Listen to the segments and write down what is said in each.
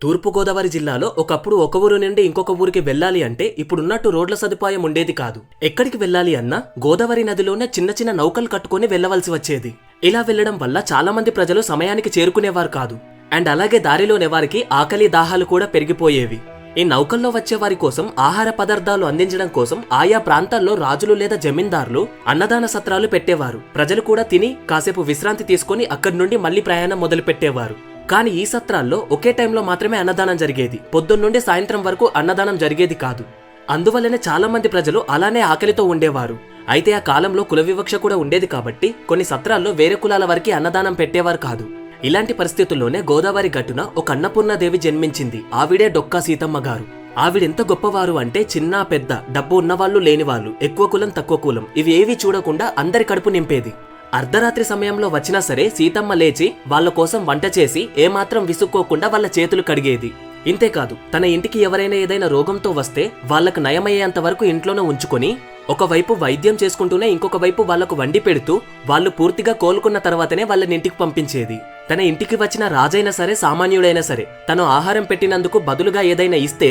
తూర్పుగోదావరి జిల్లాలో ఒకప్పుడు ఒక ఊరు నుండి ఇంకొక ఊరికి వెళ్లాలి అంటే ఇప్పుడున్నట్టు రోడ్ల సదుపాయం ఉండేది కాదు. ఎక్కడికి వెళ్లాలి అన్నా గోదావరి నదిలోనే చిన్న చిన్న నౌకలు కట్టుకుని వెళ్లవలసి వచ్చేది. ఇలా వెళ్లడం వల్ల చాలా మంది ప్రజలు సమయానికి చేరుకునేవారు కాదు. అండ్ అలాగే దారిలోనే వారికి ఆకలి దాహాలు కూడా పెరిగిపోయేవి. ఈ నౌకల్లో వచ్చే వారి కోసం ఆహార పదార్థాలు అందించడం కోసం ఆయా ప్రాంతాల్లో రాజులు లేదా జమీందారులు అన్నదాన సత్రాలు పెట్టేవారు. ప్రజలు కూడా తిని కాసేపు విశ్రాంతి తీసుకుని అక్కడి నుండి మళ్లీ ప్రయాణం మొదలు పెట్టేవారు. కానీ ఈ సత్రాల్లో ఒకే టైంలో మాత్రమే అన్నదానం జరిగేది. పొద్దున్నుండి సాయంత్రం వరకు అన్నదానం జరిగేది కాదు. అందువల్లనే చాలా మంది ప్రజలు అలానే ఆకలితో ఉండేవారు. అయితే ఆ కాలంలో కుల వివక్ష కూడా ఉండేది కాబట్టి కొన్ని సత్రాల్లో వేరే కులాల వారికి అన్నదానం పెట్టేవారు కాదు. ఇలాంటి పరిస్థితుల్లోనే గోదావరి గట్టున ఒక అన్నపూర్ణాదేవి జన్మించింది. ఆవిడే డొక్కా సీతమ్మ గారు. ఆవిడెంత గొప్పవారు అంటే చిన్న పెద్ద, డబ్బు ఉన్నవాళ్లు లేనివాళ్లు, ఎక్కువ కులం తక్కువ కులం ఇవి ఏవీ చూడకుండా అందరి కడుపు నింపేది. అర్ధరాత్రి సమయంలో వచ్చినా సరే సీతమ్మ లేచి వాళ్ల కోసం వంట చేసి ఏమాత్రం విసుక్కోకుండా వాళ్ల చేతులు కడిగేది. ఇంతేకాదు తన ఇంటికి ఎవరైనా ఏదైనా రోగంతో వస్తే వాళ్లకు నయమయ్యేంత వరకు ఇంట్లోనే ఉంచుకొని ఒకవైపు వైద్యం చేసుకుంటూనే ఇంకొక వైపు వాళ్లకు వండి పెడుతూ వాళ్ళు పూర్తిగా కోలుకున్న తర్వాతనే వాళ్ళని ఇంటికి పంపించేది. తన ఇంటికి వచ్చిన రాజైనా సరే సామాన్యుడైనా సరే తను ఆహారం పెట్టినందుకు బదులుగా ఏదైనా ఇస్తే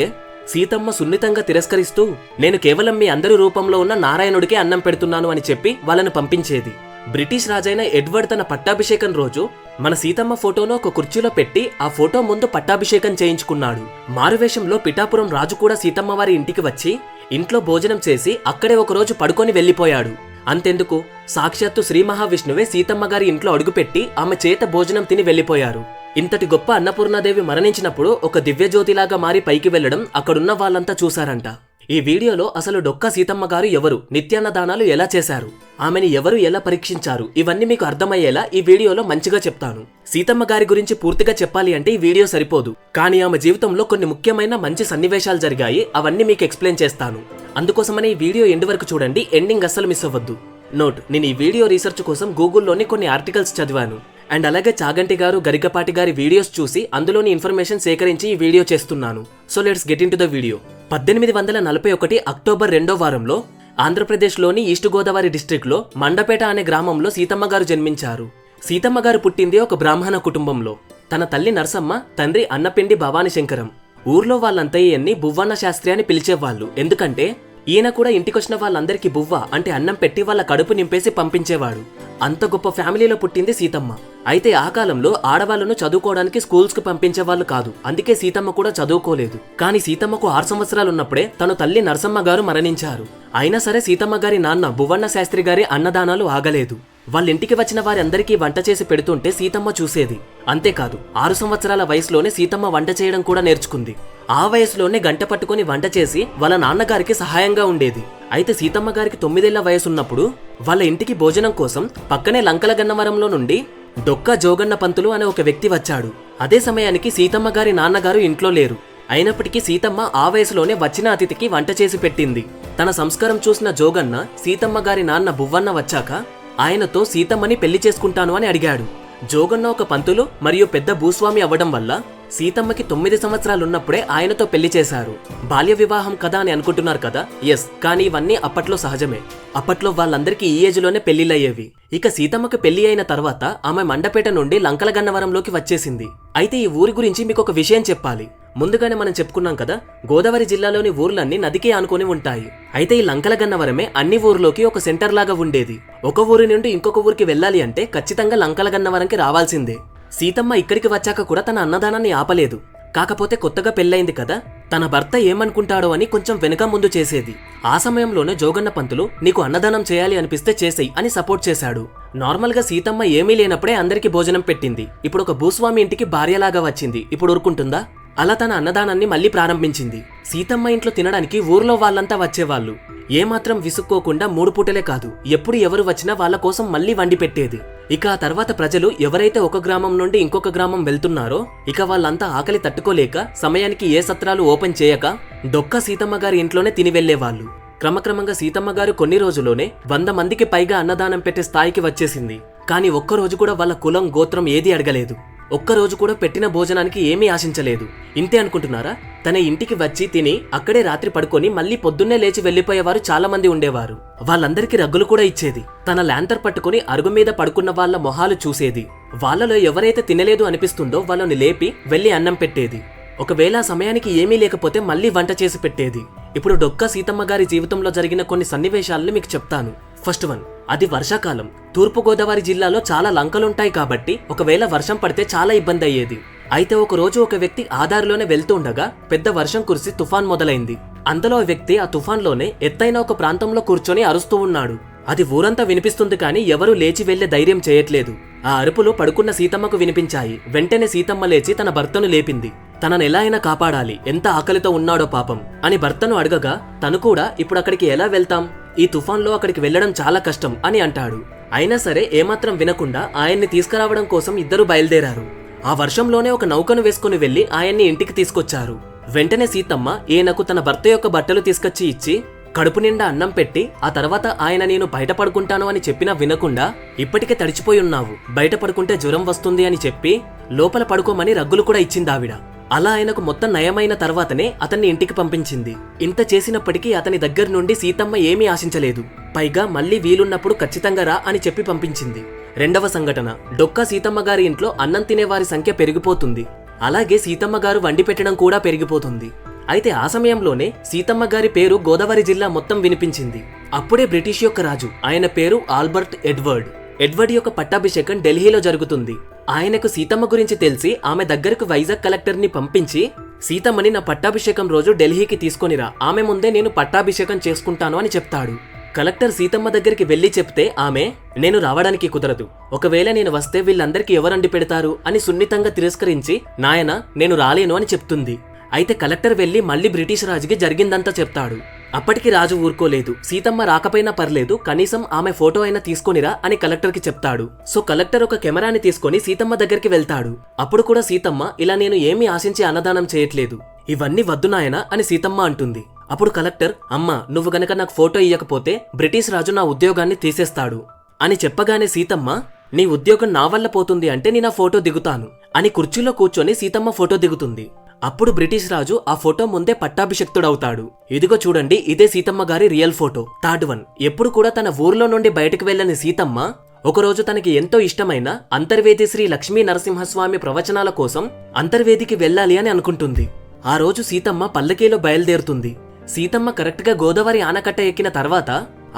సీతమ్మ సున్నితంగా తిరస్కరిస్తూ నేను కేవలం మీ అందరి రూపంలో ఉన్న నారాయణుడికే అన్నం పెడుతున్నాను అని చెప్పి వాళ్ళను పంపించేది. బ్రిటిష్ రాజైన ఎడ్వర్డ్ తన పట్టాభిషేకం రోజు మన సీతమ్మ ఫోటోను ఒక కుర్చీలో పెట్టి ఆ ఫోటో ముందు పట్టాభిషేకం చేయించుకున్నాడు. మారువేషంలో పిఠాపురం రాజు కూడా సీతమ్మ వారి ఇంటికి వచ్చి ఇంట్లో భోజనం చేసి అక్కడే ఒకరోజు పడుకొని వెళ్లిపోయాడు. అంతెందుకు సాక్షాత్తు శ్రీ మహావిష్ణువే సీతమ్మ గారి ఇంట్లో అడుగుపెట్టి ఆమె చేత భోజనం తిని వెళ్లిపోయారు. ఇంతటి గొప్ప అన్నపూర్ణాదేవి మరణించినప్పుడు ఒక దివ్యజ్యోతిలాగా మారి పైకి వెళ్లడం అక్కడున్న వాళ్ళంతా చూశారంట. ఈ వీడియోలో అసలు డొక్కా సీతమ్మ గారు ఎవరు, నిత్యాన్నదానాలు ఎలా చేశారు, ఆమెని ఎవరు ఎలా పరీక్షించారు ఇవన్నీ మీకు అర్థమయ్యేలా ఈ వీడియోలో మంచిగా చెప్తాను. సీతమ్మ గారి గురించి పూర్తిగా చెప్పాలి అంటే ఈ వీడియో సరిపోదు. కానీ ఆమె జీవితంలో కొన్ని ముఖ్యమైన మంచి సన్నివేశాలు జరిగాయి. అవన్నీ మీకు ఎక్స్ప్లెయిన్ చేస్తాను. అందుకోసమనే ఈ వీడియో ఎండ్ వరకు చూడండి. ఎండింగ్ అస్సలు మిస్ అవ్వద్దు. నోట్, నేను ఈ వీడియో రీసెర్చ్ కోసం గూగుల్లోని కొన్ని ఆర్టికల్స్ చదివాను. అండ్ అలాగే చాగంటి గారు, గరికపాటి గారి వీడియోస్ చూసి అందులోని ఇన్ఫర్మేషన్ సేకరించి ఈ వీడియో చేస్తున్నాను. So let's get in to the video. 1841 October 2వ వారంలో ఆంధ్రప్రదేశ్లోని ఈస్ట్ గోదావరి డిస్ట్రిక్ట్లో మండపేట అనే గ్రామంలో సీతమ్మ గారు జన్మించారు. సీతమ్మ గారు పుట్టింది ఒక బ్రాహ్మణ కుటుంబంలో. తన తల్లి నరసమ్మ, తండ్రి అన్నపిండి భవానీ శంకరం. ఊర్లో వాళ్ళంతా ఈయన్ని బువ్వన్న శాస్త్రి అని పిలిచేవాళ్ళు. ఎందుకంటే ఈయన కూడా ఇంటికొచ్చిన వాళ్ళందరికీ బువ్వ అంటే అన్నం పెట్టి వాళ్ళ కడుపు నింపేసి పంపించేవాడు. అంత గొప్ప ఫ్యామిలీలో పుట్టింది సీతమ్మ. అయితే ఆ కాలంలో ఆడవాళ్లను చదువుకోవడానికి స్కూల్స్ కు పంపించేవాళ్ళు కాదు. అందుకే సీతమ్మ కూడా చదువుకోలేదు. కానీ సీతమ్మకు 6 సంవత్సరాలు ఉన్నప్పుడే తను తల్లి నరసమ్మ గారు మరణించారు. అయినా సరే సీతమ్మ గారి నాన్న బువ్వన్న శాస్త్రి గారి అన్నదానాలు ఆగలేదు. వాళ్ళింటికి వచ్చిన వారందరికీ వంట చేసి పెడుతుంటే సీతమ్మ చూసేది. అంతేకాదు 6 సంవత్సరాల వయసులోనే సీతమ్మ వంట చేయడం కూడా నేర్చుకుంది. ఆ వయసులోనే గంట పట్టుకుని వంట చేసి వాళ్ళ నాన్నగారికి సహాయంగా ఉండేది. అయితే సీతమ్మ గారికి 9 ఏళ్ల వయసున్నప్పుడు వాళ్ళ ఇంటికి భోజనం కోసం పక్కనే లంకల గన్నవరంలో నుండి డొక్కా జోగన్న పంతులు అనే ఒక వ్యక్తి వచ్చాడు. అదే సమయానికి సీతమ్మ గారి నాన్నగారు ఇంట్లో లేరు. అయినప్పటికీ సీతమ్మ ఆ వయసులోనే వచ్చిన అతిథికి వంట చేసి పెట్టింది. తన సంస్కారం చూసిన జోగన్న సీతమ్మ గారి నాన్న బువ్వన్న వచ్చాక ఆయనతో సీతమ్మని పెళ్లి చేసుకుంటాను అని అడిగాడు. జోగన్న ఒక పంతులు మరియు పెద్ద భూస్వామి అవ్వడం వల్ల సీతమ్మకి 9 సంవత్సరాలున్నప్పుడే ఆయనతో పెళ్లి చేశారు. బాల్య వివాహం కదా అని అనుకుంటున్నారు కదా? ఎస్, కానీ ఇవన్నీ అప్పట్లో సహజమే. అప్పట్లో వాళ్ళందరికీ ఈ ఏజ్ లోనే పెళ్లిళ్ళయ్యేవి. ఇక సీతమ్మకు పెళ్లి అయిన తర్వాత ఆమె మండపేట నుండి లంకల గన్నవరంలోకి వచ్చేసింది. అయితే ఈ ఊరి గురించి మీకు ఒక విషయం చెప్పాలి. ముందుగానే మనం చెప్పుకున్నాం కదా, గోదావరి జిల్లాలోని ఊర్లన్నీ నదికి ఆనుకొని ఉంటాయి. అయితే ఈ లంకల గన్నవరమే అన్ని ఊర్లోకి ఒక సెంటర్ లాగా ఉండేది. ఒక ఊరి నుండి ఇంకొక ఊరికి వెళ్ళాలి అంటే ఖచ్చితంగా లంకల గన్నవరంకి రావాల్సిందే. సీతమ్మ ఇక్కడికి వచ్చాక కూడా తన అన్నదానాన్ని ఆపలేదు. కాకపోతే కొత్తగా పెళ్ళైంది కదా, తన భర్త ఏమనుకుంటాడో అని కొంచెం వెనుక ముందు చేసేది. ఆ సమయంలోనే జోగన్న పంతులు నీకు అన్నదానం చేయాలి అనిపిస్తే చేసేయి అని సపోర్ట్ చేశాడు. నార్మల్ గా సీతమ్మ ఏమీ లేనప్పుడే అందరికి భోజనం పెట్టింది. ఇప్పుడు ఒక భూస్వామి ఇంటికి భార్యలాగా వచ్చింది. ఇప్పుడు ఊరుకుంటుందా? అలా తన అన్నదానాన్ని మళ్లీ ప్రారంభించింది. సీతమ్మ ఇంట్లో తినడానికి ఊర్లో వాళ్ళంతా వచ్చేవాళ్ళు. ఏమాత్రం విసుక్కోకుండా 3 పూటలే కాదు, ఎప్పుడు ఎవరు వచ్చినా వాళ్ళ కోసం మళ్లీ వండి పెట్టేది. ఇక ఆ తర్వాత ప్రజలు ఎవరైతే ఒక గ్రామం నుండి ఇంకొక గ్రామం వెళ్తున్నారో ఇక వాళ్ళంతా ఆకలి తట్టుకోలేక సమయానికి ఏ సత్రాలు ఓపెన్ చేయక డొక్కా సీతమ్మ గారి ఇంట్లోనే తిని వెళ్లేవాళ్ళు. క్రమక్రమంగా సీతమ్మ గారు కొన్ని రోజుల్లోనే 100 మందికి పైగా అన్నదానం పెట్టే స్థాయికి వచ్చేసింది. కానీ ఒక్కరోజు కూడా వాళ్ళ కులం గోత్రం ఏదీ అడగలేదు. ఒక్కరోజు కూడా పెట్టిన భోజనానికి ఏమీ ఆశించలేదు. ఇంతే అనుకుంటున్నారా? తన ఇంటికి వచ్చి తిని అక్కడే రాత్రి పడుకొని మళ్లీ పొద్దున్నే లేచి వెళ్లిపోయేవారు చాలా మంది ఉండేవారు. వాళ్ళందరికీ రగ్గులు కూడా ఇచ్చేది. తన ల్యాంతర్ పట్టుకుని అరుగు మీద పడుకున్న వాళ్ళ మొహాలు చూసేది. వాళ్ళలో ఎవరైతే తినలేదు అనిపిస్తుందో వాళ్ళని లేపి వెళ్లి అన్నం పెట్టేది. ఒకవేళ ఆ సమయానికి ఏమీ లేకపోతే మళ్ళీ వంట చేసి పెట్టేది. ఇప్పుడు డొక్కా సీతమ్మ గారి జీవితంలో జరిగిన కొన్ని సన్నివేశాలను మీకు చెప్తాను. ఫస్ట్ వన్, అది వర్షాకాలం. తూర్పుగోదావరి జిల్లాలో చాలా లంకలుంటాయి కాబట్టి ఒకవేళ వర్షం పడితే చాలా ఇబ్బంది అయ్యేది. అయితే ఒక రోజు ఒక వ్యక్తి ఆ దారిలోనే వెళ్తూ ఉండగా పెద్ద వర్షం కురిసి తుఫాన్ మొదలైంది. అంతలో ఆ వ్యక్తి ఆ తుఫాన్లోనే ఎత్తైన ఒక ప్రాంతంలో కూర్చొని అరుస్తూ ఉన్నాడు. అది ఊరంతా వినిపిస్తుంది కానీ ఎవరూ లేచి వెళ్లే ధైర్యం చేయట్లేదు. ఆ అరుపులు పడుకున్న సీతమ్మకు వినిపించాయి. వెంటనే సీతమ్మ లేచి తన భర్తను లేపింది. తనను ఎలా అయినా కాపాడాలి, ఎంత ఆకలితో ఉన్నాడో పాపం అని భర్తను అడగగా తను కూడా ఇప్పుడు అక్కడికి ఎలా వెళ్తాం, ఈ తుఫాన్లో అక్కడికి వెళ్లడం చాలా కష్టం అని అంటాడు. అయినా సరే ఏమాత్రం వినకుండా ఆయన్ని తీసుకురావడం కోసం ఇద్దరు బయలుదేరారు. ఆ వర్షంలోనే ఒక నౌకను వేసుకుని వెళ్లి ఆయన్ని ఇంటికి తీసుకొచ్చారు. వెంటనే సీతమ్మ ఈయనకు తన భర్త యొక్క బట్టలు తీసుకొచ్చి ఇచ్చి కడుపు నిండా అన్నం పెట్టి ఆ తర్వాత ఆయన నేను బయట పడుకుంటాను అని చెప్పినా వినకుండా ఇప్పటికే తడిచిపోయి ఉన్నావు, బయట పడుకుంటే జ్వరం వస్తుంది అని చెప్పి లోపల పడుకోమని రగ్గులు కూడా ఇచ్చింది ఆవిడ. అలా ఆయనకు మొత్తం నయమైన తర్వాతనే అతన్ని ఇంటికి పంపించింది. ఇంత చేసినప్పటికీ అతని దగ్గర నుండి సీతమ్మ ఏమీ ఆశించలేదు. పైగా మళ్ళీ వీలున్నప్పుడు ఖచ్చితంగా రా అని చెప్పి పంపించింది. రెండవ సంఘటన, డొక్కా సీతమ్మ గారి ఇంట్లో అన్నం తినేవారి సంఖ్య పెరిగిపోతుంది. అలాగే సీతమ్మ గారు వండి పెట్టడం కూడా పెరిగిపోతుంది. అయితే ఆ సమయంలోనే సీతమ్మ గారి పేరు గోదావరి జిల్లా మొత్తం వినిపించింది. అప్పుడే బ్రిటిష్ యొక్క రాజు, ఆయన పేరు ఆల్బర్ట్ ఎడ్వర్డ్ యొక్క పట్టాభిషేకం ఢిల్లీలో జరుగుతుంది. ఆయనకు సీతమ్మ గురించి తెలిసి ఆమె దగ్గరకు వైజాగ్ కలెక్టర్ ని పంపించి సీతమ్మని నా పట్టాభిషేకం రోజు ఢిల్లీకి తీసుకొనిరా, ఆమె ముందే నేను పట్టాభిషేకం చేసుకుంటాను అని చెప్తాడు. కలెక్టర్ సీతమ్మ దగ్గరికి వెళ్లి చెప్తే ఆమె నేను రావడానికి కుదరదు, ఒకవేళ నేను వస్తే వీళ్ళందరికీ ఎవరండి పెడతారు అని సున్నితంగా తిరస్కరించి నాయన నేను రాలేను అని చెప్తుంది. అయితే కలెక్టర్ వెళ్లి మళ్లీ బ్రిటిష్ రాజుకి జరిగిందంతా చెప్తాడు. అప్పటికి రాజు ఊరుకోలేదు. సీతమ్మ రాకపోయినా పర్లేదు, కనీసం ఆమె ఫోటో అయినా తీసుకొనిరా అని కలెక్టర్ కి చెప్తాడు. సో కలెక్టర్ ఒక కెమెరాని తీసుకొని సీతమ్మ దగ్గరికి వెళ్తాడు. అప్పుడు కూడా సీతమ్మ ఇలా నేను ఏమీ ఆశించి అన్నదానం చేయట్లేదు, ఇవన్నీ వద్దు నాయనా అని సీతమ్మ అంటుంది. అప్పుడు కలెక్టర్ అమ్మా నువ్వు గనక నాకు ఫోటో ఇయ్యకపోతే బ్రిటిష్ రాజు నా ఉద్యోగాన్ని తీసేస్తాడు అని చెప్పగానే సీతమ్మ నీ ఉద్యోగం నా వల్ల పోతుంది అంటే నేను ఆ ఫోటో దిగుతాను అని కుర్చీలో కూర్చొని సీతమ్మ ఫోటో దిగుతుంది. అప్పుడు బ్రిటిష్ రాజు ఆ ఫోటో ముందే పట్టాభిషిక్తుడవుతాడు. ఇదిగో చూడండి, ఇదే సీతమ్మ గారి రియల్ ఫోటో. థర్డ్ వన్, ఎప్పుడు కూడా తన ఊర్లో నుండి బయటకు వెళ్లని సీతమ్మ ఒకరోజు తనకి ఎంతో ఇష్టమైన అంతర్వేది శ్రీ లక్ష్మీ నరసింహస్వామి ప్రవచనాల కోసం అంతర్వేదికి వెళ్ళాలి అని అనుకుంటుంది. ఆ రోజు సీతమ్మ పల్లకీలో బయలుదేరుతుంది. సీతమ్మ కరెక్ట్ గా గోదావరి ఆనకట్ట ఎక్కిన తర్వాత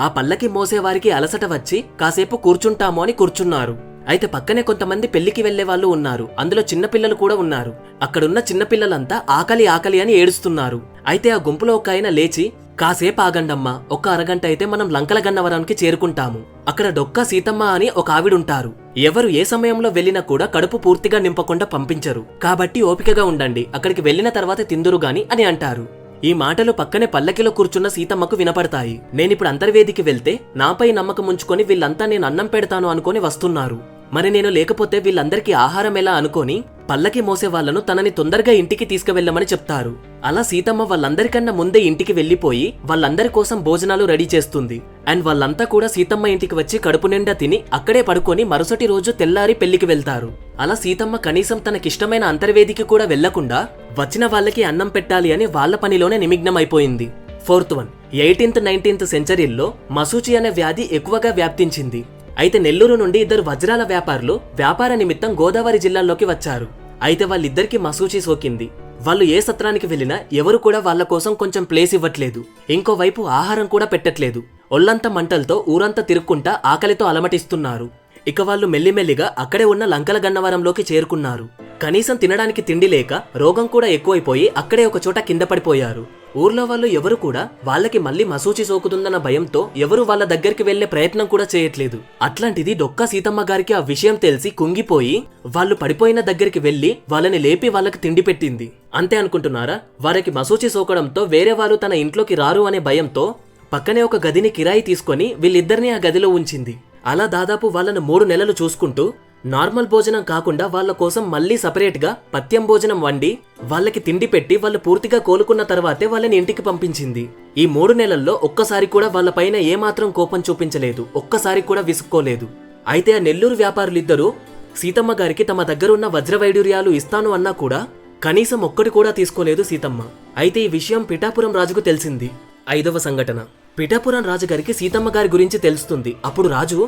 ఆ పల్లకి మోసేవారికి అలసట వచ్చి కాసేపు కూర్చుంటాము అని కూర్చున్నారు. అయితే పక్కనే కొంతమంది పెళ్లికి వెళ్లే వాళ్ళు ఉన్నారు. అందులో చిన్నపిల్లలు కూడా ఉన్నారు. అక్కడున్న చిన్నపిల్లలంతా ఆకలి ఆకలి అని ఏడుస్తున్నారు. అయితే ఆ గుంపులో ఒక ఆయన లేచి కాసేపు ఆగండమ్మా, ఒక్క అరగంట అయితే మనం లంకల గన్నవరానికి చేరుకుంటాము. అక్కడ డొక్కా సీతమ్మ అని ఒక ఆవిడుంటారు. ఎవరు ఏ సమయంలో వెళ్లినా కూడా కడుపు పూర్తిగా నింపకుండా పంపించరు, కాబట్టి ఓపికగా ఉండండి, అక్కడికి వెళ్లిన తర్వాత తిందురు గాని అని అంటారు. ఈ మాటలు పక్కనే పల్లకిలో కూర్చున్న సీతమ్మకు వినపడతాయి. నేనిప్పుడు అంతర్వేదికి వెళ్తే నాపై నమ్మకం ఉంచుకొని వీళ్ళంతా నేను అన్నం పెడతాను అనుకొని వస్తున్నారు. మరి నేను లేకపోతే వీళ్ళందరికీ ఆహారం ఎలా అనుకొని పల్లకి మోసే వాళ్లను తనని తొందరగా ఇంటికి తీసుకువెళ్లమని చెప్తారు. అలా సీతమ్మ వాళ్ళందరికన్నా ముందే ఇంటికి వెళ్లిపోయి వాళ్ళందరి కోసం భోజనాలు రెడీ చేస్తుంది. అండ్ వాళ్ళంతా కూడా సీతమ్మ ఇంటికి వచ్చి కడుపు నిండా తిని అక్కడే పడుకొని మరుసటి రోజు తెల్లారి పెళ్లికి వెళ్తారు. అలా సీతమ్మ కనీసం తనకిష్టమైన అంతర్వేదికి కూడా వెళ్లకుండా వచ్చిన వాళ్ళకి అన్నం పెట్టాలి అని వాళ్ల పనిలోనే నిమగ్నమైపోయింది. ఫోర్త్ వన్, 18th 19th సెంచరీల్లో మసూచి అనే వ్యాధి ఎక్కువగా వ్యాప్తించింది. అయితే నెల్లూరు నుండి ఇద్దరు వజ్రాల వ్యాపారులు వ్యాపార నిమిత్తం గోదావరి జిల్లాలోకి వచ్చారు. అయితే వాళ్ళిద్దరికి మసూచి సోకింది. వాళ్ళు ఏ సత్రానికి వెళ్లినా ఎవరు కూడా వాళ్ళ కోసం కొంచెం ప్లేస్ ఇవ్వట్లేదు, ఇంకోవైపు ఆహారం కూడా పెట్టట్లేదు. ఒళ్లంతా మంటలతో ఊరంతా తిరుక్కుంటా ఆకలితో అలమటిస్తున్నారు. ఇక వాళ్ళు మెల్లిమెల్లిగా అక్కడే ఉన్న లంకల గన్నవరంలోకి చేరుకున్నారు. కనీసం తినడానికి తిండి లేక రోగం కూడా ఎక్కువైపోయి అక్కడే ఒక చోట కింద పడిపోయారు. ఊర్లో వాళ్ళు ఎవరు కూడా వాళ్ళకి మళ్ళీ మసూచి సోకుతుందన్న భయంతో ఎవరు వాళ్ళ దగ్గరికి వెళ్లే ప్రయత్నం కూడా చేయట్లేదు. అట్లాంటిది డొక్కా సీతమ్మ గారికి ఆ విషయం తెలిసి కుంగిపోయి వాళ్ళు పడిపోయిన దగ్గరికి వెళ్లి వాళ్ళని లేపి వాళ్ళకి తిండి పెట్టింది. అంతే అనుకుంటున్నారా? వారికి మసూచి సోకడంతో వేరే వాళ్ళు తన ఇంట్లోకి రారు అనే భయంతో పక్కనే ఒక గదిని కిరాయి తీసుకొని వీళ్ళిద్దరిని ఆ గదిలో ఉంచింది. అలా దాదాపు వాళ్ళను 3 నెలలు చూసుకుంటూ నార్మల్ భోజనం కాకుండా వాళ్ళ కోసం మళ్ళీ సపరేట్ గా పథ్యం భోజనం వండి వాళ్ళకి తిండి పెట్టి వాళ్ళు పూర్తిగా కోలుకున్న తర్వాతే వాళ్ళని ఇంటికి పంపించింది. ఈ 3 నెలల్లో ఒక్కసారి కూడా వాళ్ళపైన ఏమాత్రం కోపం చూపించలేదు, ఒక్కసారి కూడా విసుక్కోలేదు. అయితే ఆ నెల్లూరు వ్యాపారులిద్దరూ సీతమ్మ గారికి తమ దగ్గరున్న వజ్రవైడూర్యాలు ఇస్తాను అన్నా కూడా కనీసం ఒక్కటి కూడా తీసుకోలేదు సీతమ్మ. అయితే ఈ విషయం పిఠాపురం రాజుకు తెలిసింది. 5వ సంఘటన, పిఠాపురం రాజుగారికి సీతమ్మ గారి గురించి తెలుస్తుంది. అప్పుడు రాజు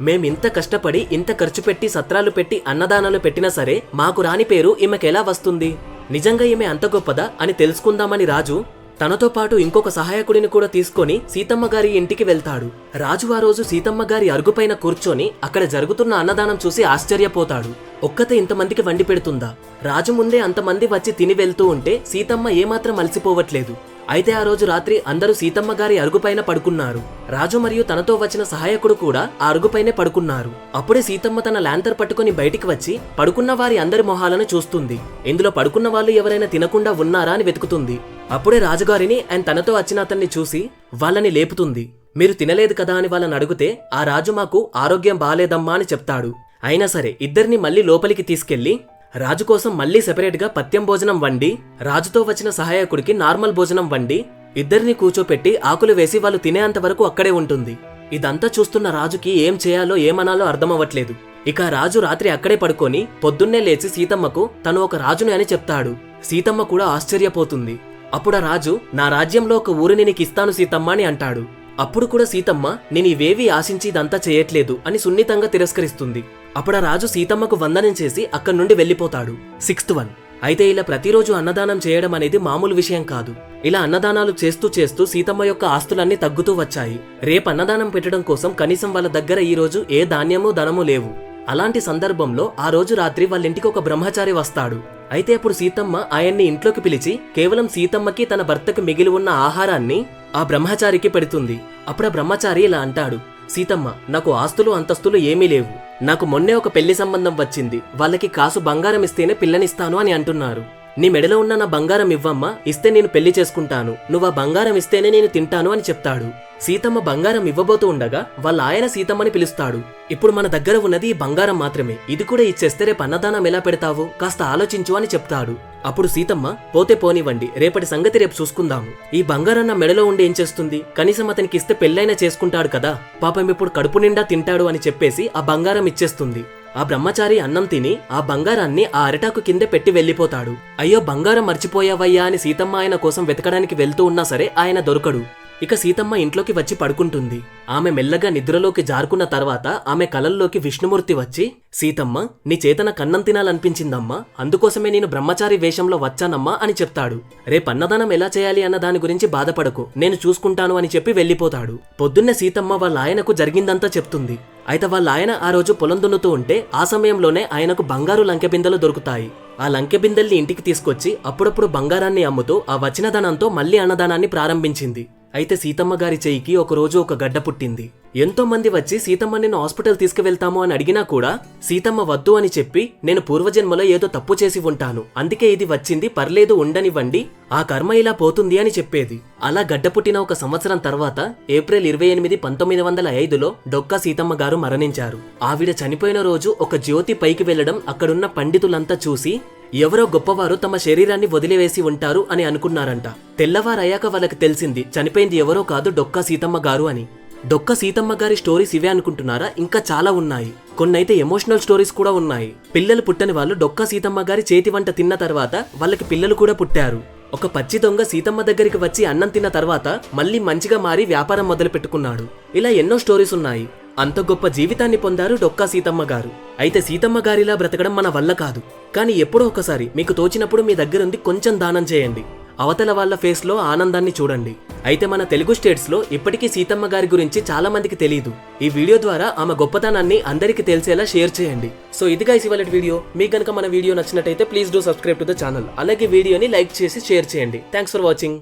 మేమింత కష్టపడి ఇంత ఖర్చు పెట్టి సత్రాలు పెట్టి అన్నదానాలు పెట్టినా సరే మాకు రాని పేరు ఈమెకెలా వస్తుంది? నిజంగా ఈమె అంత గొప్పదా అని తెలుసుకుందామని రాజు తనతో పాటు ఇంకొక సహాయకుడిని కూడా తీసుకొని సీతమ్మ గారి ఇంటికి వెళ్తాడు. రాజు ఆ రోజు సీతమ్మ గారి అరుగుపైన కూర్చొని అక్కడ జరుగుతున్న అన్నదానం చూసి ఆశ్చర్యపోతాడు. ఒక్కతే ఇంతమందికి వండి పెడుతుందా? రాజు ముందే అంతమంది వచ్చి తిని వెళ్తూ ఉంటే సీతమ్మ ఏమాత్రం అలసిపోవట్లేదు. అయితే ఆ రోజు రాత్రి అందరూ సీతమ్మ గారి అరుగుపైన పడుకున్నారు. రాజు మరియు తనతో వచ్చిన సహాయకుడు కూడా ఆ అరుగుపైనే పడుకున్నారు. అప్పుడే సీతమ్మ తన ల్యాంతర్ పట్టుకుని బయటికి వచ్చి పడుకున్న వారి అందరి మొహాలను చూస్తుంది. ఇందులో పడుకున్న వాళ్ళు ఎవరైనా తినకుండా ఉన్నారా అని వెతుకుతుంది. అప్పుడే రాజుగారిని అండ్ తనతో వచ్చిన అతన్ని చూసి వాళ్ళని లేపుతుంది. మీరు తినలేదు కదా అని వాళ్ళని అడిగితే ఆ రాజు మాకు ఆరోగ్యం బాలేదమ్మా అని చెప్తాడు. అయినా సరే ఇద్దరిని మళ్ళీ లోపలికి తీసుకెళ్లి రాజు కోసం మళ్లీ సెపరేట్ గా పత్యం భోజనం వండి రాజుతో వచ్చిన సహాయకుడికి నార్మల్ భోజనం వండి ఇద్దరిని కూర్చోపెట్టి ఆకులు వేసి వాళ్ళు తినేంత వరకు అక్కడే ఉంటుంది. ఇదంతా చూస్తున్న రాజుకి ఏం చేయాలో ఏమనాలో అర్థమవ్వట్లేదు. ఇక రాజు రాత్రి అక్కడే పడుకొని పొద్దున్నే లేచి సీతమ్మకు తను ఒక రాజుని అని చెప్తాడు. సీతమ్మ కూడా ఆశ్చర్యపోతుంది. అప్పుడు రాజు నా రాజ్యంలో ఒక ఊరిని నీకు ఇస్తాను సీతమ్మ అని అంటాడు. అప్పుడు కూడా సీతమ్మ నేను ఇవేవి ఆశించి ఇదంతా చేయట్లేదు అని సున్నితంగా తిరస్కరిస్తుంది. అప్పుడు రాజు సీతమ్మకు వందనం చేసి అక్కడి నుండి వెళ్లిపోతాడు. 6th 1. అయితే ఇలా ప్రతిరోజు అన్నదానం చేయడం అనేది మామూలు విషయం కాదు. ఇలా అన్నదానాలు చేస్తూ చేస్తూ సీతమ్మ యొక్క ఆస్తులన్నీ తగ్గుతూ వచ్చాయి. రేపు అన్నదానం పెట్టడం కోసం కనీసం వాళ్ళ దగ్గర ఈ రోజు ఏ ధాన్యము ధనము లేవు. అలాంటి సందర్భంలో ఆ రోజు రాత్రి వాళ్ళింటికి ఒక బ్రహ్మచారి వస్తాడు. అయితే అప్పుడు సీతమ్మ ఆయన్ని ఇంట్లోకి పిలిచి కేవలం సీతమ్మకి తన భర్తకు మిగిలి ఉన్న ఆహారాన్ని ఆ బ్రహ్మచారికి పెడుతుంది. అప్పుడు ఆ బ్రహ్మచారి ఇలా అంటాడు, సీతమ్మ నాకు ఆస్తులు అంతస్తులు ఏమీ లేవు. నాకు మొన్నే ఒక పెళ్లి సంబంధం వచ్చింది. వాళ్ళకి కాసు బంగారం ఇస్తేనే పిల్లనిస్తాను అని అంటున్నారు. నీ మెడలో ఉన్న నా బంగారం ఇవ్వమ్మా, ఇస్తే నేను పెళ్లి చేసుకుంటాను. నువ్వు ఆ బంగారం ఇస్తేనే నేను తింటాను అని చెప్తాడు. సీతమ్మ బంగారం ఇవ్వబోతూ ఉండగా వాళ్ళ ఆయన సీతమ్మని పిలుస్తాడు. ఇప్పుడు మన దగ్గర ఉన్నది ఈ బంగారం మాత్రమే, ఇది కూడా ఇచ్చేస్తే రేపు అన్నదానం ఎలా పెడతావు, కాస్త ఆలోచించు అని చెప్తాడు. అప్పుడు సీతమ్మ పోతే పోనివ్వండి, రేపటి సంగతి రేపు చూసుకుందాము. ఈ బంగారం నా మెడలో ఉండి ఏం చేస్తుంది, కనీసం అతనికి ఇస్తే పెళ్ళైనా చేసుకుంటాడు కదా, పాపం ఇప్పుడు కడుపు నిండా తింటాడు అని చెప్పేసి ఆ బంగారం ఇచ్చేస్తుంది. ఆ బ్రహ్మచారి అన్నం తిని ఆ బంగారాన్ని ఆ అరిటాకు కిందే పెట్టి వెళ్లిపోతాడు. అయ్యో బంగారం మర్చిపోయావయ్యా అని సీతమ్మ ఆయన కోసం వెతకడానికి వెళ్తూ ఉన్నా సరే ఆయన దొరకడు. ఇక సీతమ్మ ఇంట్లోకి వచ్చి పడుకుంటుంది. ఆమె మెల్లగా నిద్రలోకి జారుకున్న తర్వాత ఆమె కలల్లోకి విష్ణుమూర్తి వచ్చి, సీతమ్మ నీ చేతన కన్నం తినాలనిపించిందమ్మా, అందుకోసమే నేను బ్రహ్మచారి వేషంలో వచ్చానమ్మా అని చెప్తాడు. రేపు అన్నదానం ఎలా చేయాలి అన్న దాని గురించి బాధపడకు, నేను చూసుకుంటాను అని చెప్పి వెళ్లిపోతాడు. పొద్దున్నే సీతమ్మ వాళ్ళ ఆయనకు జరిగిందంతా చెప్తుంది. అయితే వాళ్ళ ఆయన ఆ రోజు పొలం దున్నుతూ ఉంటే ఆ సమయంలోనే ఆయనకు బంగారు లంకె బిందెలు దొరుకుతాయి. ఆ లంకె బిందెల్ని ఇంటికి తీసుకొచ్చి అప్పుడప్పుడు బంగారాన్ని అమ్ముతూ ఆ వచ్చిన ధనంతో మళ్లీ అన్నదానాన్ని ప్రారంభించింది. అయితే సీతమ్మ గారి చెయ్యికి ఒకరోజు ఒక గడ్డ పుట్టింది. ఎంతో మంది వచ్చి సీతమ్మ నిన్ను హాస్పిటల్ తీసుకువెళ్తాము అని అడిగినా కూడా సీతమ్మ వద్దు అని చెప్పి, నేను పూర్వజన్మలో ఏదో తప్పు చేసి ఉంటాను, అందుకే ఇది వచ్చింది, పర్లేదు ఉండనివ్వండి, ఆ కర్మ ఇలా పోతుంది అని చెప్పేది. అలా గడ్డ పుట్టిన ఒక సంవత్సరం తర్వాత ఏప్రిల్ 28, 1905లో డొక్కా సీతమ్మ గారు మరణించారు. ఆవిడ చనిపోయిన రోజు ఒక జ్యోతి పైకి వెళ్లడం అక్కడున్న పండితులంతా చూసి ఎవరో గొప్పవారు తమ శరీరాన్ని వదిలివేసి ఉంటారు అని అనుకున్నారంట. తెల్లవారయ్యాక వాళ్ళకి తెలిసింది చనిపోయింది ఎవరో కాదు, డొక్కా సీతమ్మ గారు అని. డొక్కా సీతమ్మ గారి స్టోరీస్ ఇవే అనుకుంటున్నారా? ఇంకా చాలా ఉన్నాయి. కొన్నైతే ఎమోషనల్ స్టోరీస్ కూడా ఉన్నాయి. పిల్లలు పుట్టని వాళ్ళు డొక్కా సీతమ్మ గారి చేతి వంట తిన్న తర్వాత వాళ్ళకి పిల్లలు కూడా పుట్టారు. ఒక పచ్చి దొంగ సీతమ్మ దగ్గరికి వచ్చి అన్నం తిన్న తర్వాత మళ్ళీ మంచిగా మారి వ్యాపారం మొదలు పెట్టుకున్నాడు. ఇలా ఎన్నో స్టోరీస్ ఉన్నాయి. అంత గొప్ప జీవితాన్ని పొందారు డొక్కా సీతమ్మ గారు. అయితే సీతమ్మ గారిలా బ్రతకడం మన వల్ల కాదు, కానీ ఎప్పుడో ఒకసారి మీకు తోచినప్పుడు మీ దగ్గరుంది కొంచెం దానం చేయండి. అవతల వాళ్ళ ఫేస్ లో ఆనందాన్ని చూడండి. అయితే మన తెలుగు స్టేట్స్ లో ఇప్పటికీ సీతమ్మ గారి గురించి చాలా మందికి తెలియదు. ఈ వీడియో ద్వారా ఆమె గొప్పతనాన్ని అందరికీ తెలిసేలా షేర్ చేయండి. సో ఇది గైస్ ఇవాళ వీడియో. మీకు గనుక మన వీడియో నచ్చినట్టయితే please do subscribe to the channel. అలాగే వీడియోని లైక్ చేసి షేర్ చేయండి. Thanks for watching.